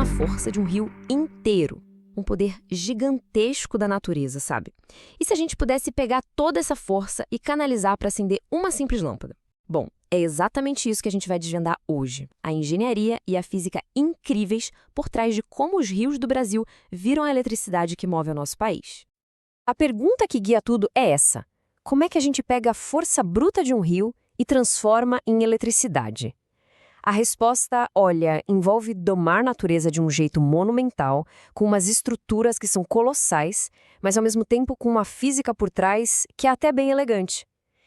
a força de um rio inteiro. Um poder gigantesco da natureza, sabe? E se a gente pudesse pegar toda essa força e canalizar para acender uma simples lâmpada? Bom, é exatamente isso que a gente vai desvendar hoje. A engenharia e a física incríveis por trás de como os rios do Brasil viram a eletricidade que move o nosso país. A pergunta que guia tudo é essa: como é que a gente pega a força bruta de um rio e transforma em eletricidade? A resposta, olha, envolve domar a natureza de um jeito monumental, com umas estruturas que são colossais, mas ao mesmo tempo com uma física por trás que é até bem elegante.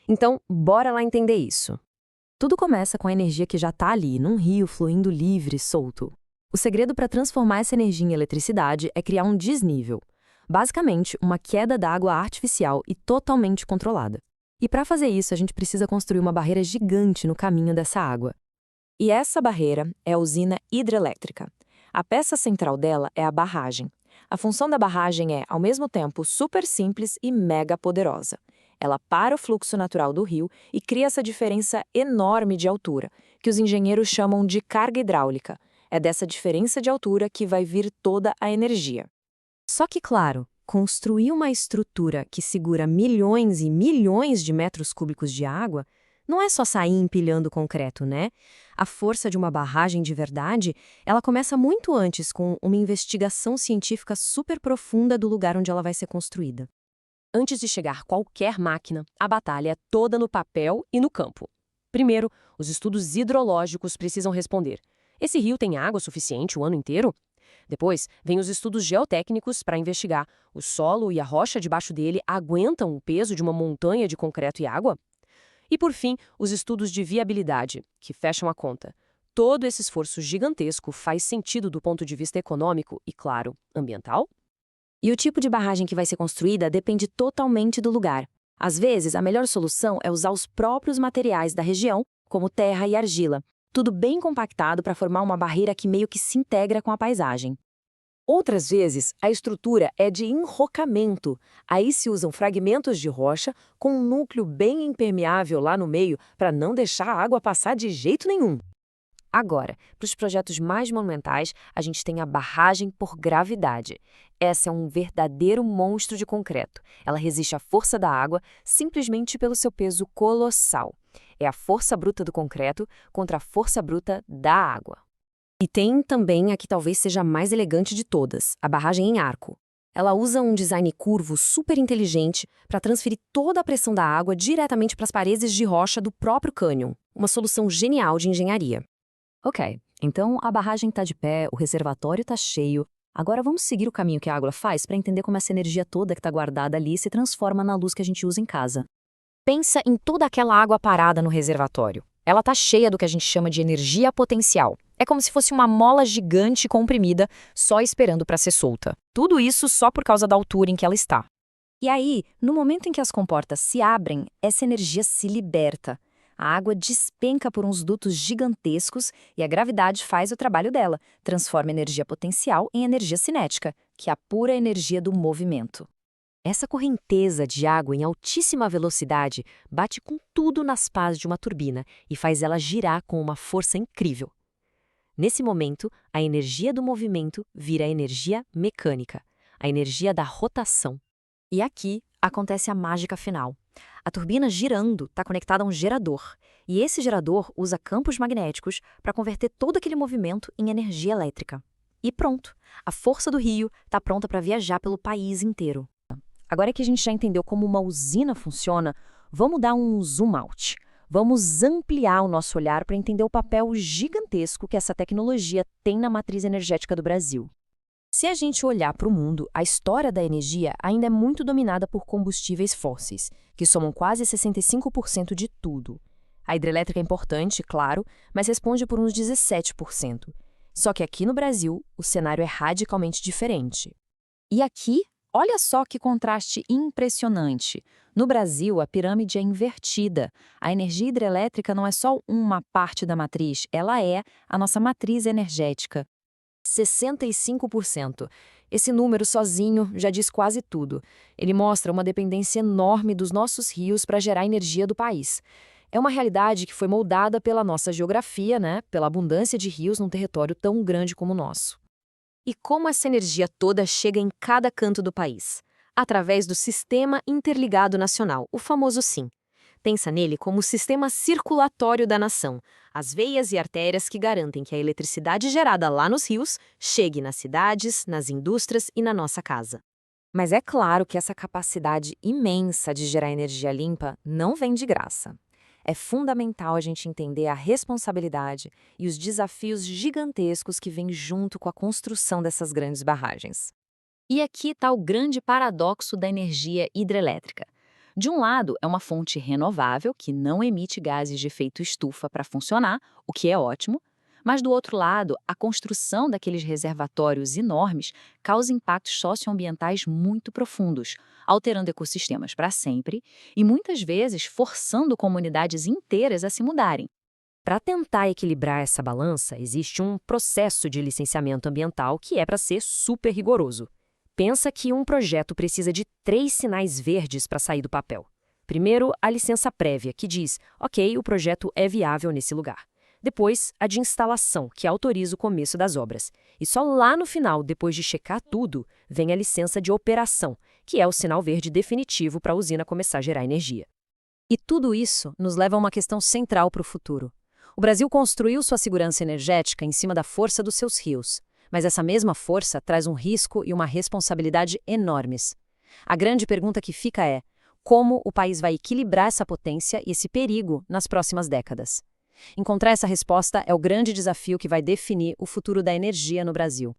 Então, bora lá entender isso. Tudo começa com a energia que já está ali, num rio fluindo livre, solto. O segredo para transformar essa energia em eletricidade é criar um desnível. Basicamente, uma queda d'água artificial e totalmente controlada. E para fazer isso, a gente precisa construir uma barreira gigante no caminho dessa água. E essa barreira é a usina hidrelétrica. A peça central dela é a barragem. A função da barragem é, ao mesmo tempo, super simples e mega poderosa. Ela para o fluxo natural do rio e cria essa diferença enorme de altura, que os engenheiros chamam de carga hidráulica. É dessa diferença de altura que vai vir toda a energia. Só que, claro, construir uma estrutura que segura milhões e milhões de metros cúbicos de água não é só sair empilhando concreto, né? A força de uma barragem de verdade, ela começa muito antes com uma investigação científica super profunda do lugar onde ela vai ser construída. Antes de chegar qualquer máquina, a batalha é toda no papel e no campo. Primeiro, os estudos hidrológicos precisam responder: esse rio tem água suficiente o ano inteiro? Depois, vem os estudos geotécnicos para investigar: o solo e a rocha debaixo dele aguentam o peso de uma montanha de concreto e água? E, por fim, os estudos de viabilidade, que fecham a conta. Todo esse esforço gigantesco faz sentido do ponto de vista econômico e, claro, ambiental? E o tipo de barragem que vai ser construída depende totalmente do lugar. Às vezes, a melhor solução é usar os próprios materiais da região, como terra e argila, tudo bem compactado para formar uma barreira que meio que se integra com a paisagem. Outras vezes, a estrutura é de enrocamento. Aí se usam fragmentos de rocha com um núcleo bem impermeável lá no meio para não deixar a água passar de jeito nenhum. Agora, para os projetos mais monumentais, a gente tem a barragem por gravidade. Essa é um verdadeiro monstro de concreto. Ela resiste à força da água simplesmente pelo seu peso colossal. É a força bruta do concreto contra a força bruta da água. E tem também a que talvez seja a mais elegante de todas, a barragem em arco. Ela usa um design curvo super inteligente para transferir toda a pressão da água diretamente para as paredes de rocha do próprio cânion. Uma solução genial de engenharia. Ok, então a barragem está de pé, o reservatório está cheio. Agora vamos seguir o caminho que a água faz para entender como essa energia toda que está guardada ali se transforma na luz que a gente usa em casa. Pensa em toda aquela água parada no reservatório. Ela está cheia do que a gente chama de energia potencial. É como se fosse uma mola gigante comprimida, só esperando para ser solta. Tudo isso só por causa da altura em que ela está. E aí, no momento em que as comportas se abrem, essa energia se liberta. A água despenca por uns dutos gigantescos e a gravidade faz o trabalho dela, transforma energia potencial em energia cinética, que é a pura energia do movimento. Essa correnteza de água em altíssima velocidade bate com tudo nas pás de uma turbina e faz ela girar com uma força incrível. Nesse momento, a energia do movimento vira a energia mecânica, a energia da rotação. E aqui acontece a mágica final. A turbina girando está conectada a um gerador, e esse gerador usa campos magnéticos para converter todo aquele movimento em energia elétrica. E pronto, a força do rio está pronta para viajar pelo país inteiro. Agora que a gente já entendeu como uma usina funciona, vamos dar um zoom out. Vamos ampliar o nosso olhar para entender o papel gigantesco que essa tecnologia tem na matriz energética do Brasil. Se a gente olhar para o mundo, a história da energia ainda é muito dominada por combustíveis fósseis, que somam quase 65% de tudo. A hidrelétrica é importante, claro, mas responde por uns 17%. Só que aqui no Brasil, o cenário é radicalmente diferente. E aqui, olha só que contraste impressionante. No Brasil, a pirâmide é invertida. A energia hidrelétrica não é só uma parte da matriz, ela é a nossa matriz energética. 65%. Esse número sozinho já diz quase tudo. Ele mostra uma dependência enorme dos nossos rios para gerar energia do país. É uma realidade que foi moldada pela nossa geografia, né? Pela abundância de rios num território tão grande como o nosso. E como essa energia toda chega em cada canto do país? Através do Sistema Interligado Nacional, o famoso SIM. Pensa nele como o sistema circulatório da nação, as veias e artérias que garantem que a eletricidade gerada lá nos rios chegue nas cidades, nas indústrias e na nossa casa. Mas é claro que essa capacidade imensa de gerar energia limpa não vem de graça. É fundamental a gente entender a responsabilidade e os desafios gigantescos que vêm junto com a construção dessas grandes barragens. E aqui está o grande paradoxo da energia hidrelétrica. De um lado, é uma fonte renovável que não emite gases de efeito estufa para funcionar, o que é ótimo, mas do outro lado, a construção daqueles reservatórios enormes causa impactos socioambientais muito profundos, alterando ecossistemas para sempre e muitas vezes forçando comunidades inteiras a se mudarem. Para tentar equilibrar essa balança, existe um processo de licenciamento ambiental que é para ser super rigoroso. Pensa que um projeto precisa de 3 sinais verdes para sair do papel. Primeiro, a licença prévia, que diz, ok, o projeto é viável nesse lugar. Depois, a de instalação, que autoriza o começo das obras. E só lá no final, depois de checar tudo, vem a licença de operação, que é o sinal verde definitivo para a usina começar a gerar energia. E tudo isso nos leva a uma questão central para o futuro. O Brasil construiu sua segurança energética em cima da força dos seus rios. Mas essa mesma força traz um risco e uma responsabilidade enormes. A grande pergunta que fica é: como o país vai equilibrar essa potência e esse perigo nas próximas décadas? Encontrar essa resposta é o grande desafio que vai definir o futuro da energia no Brasil.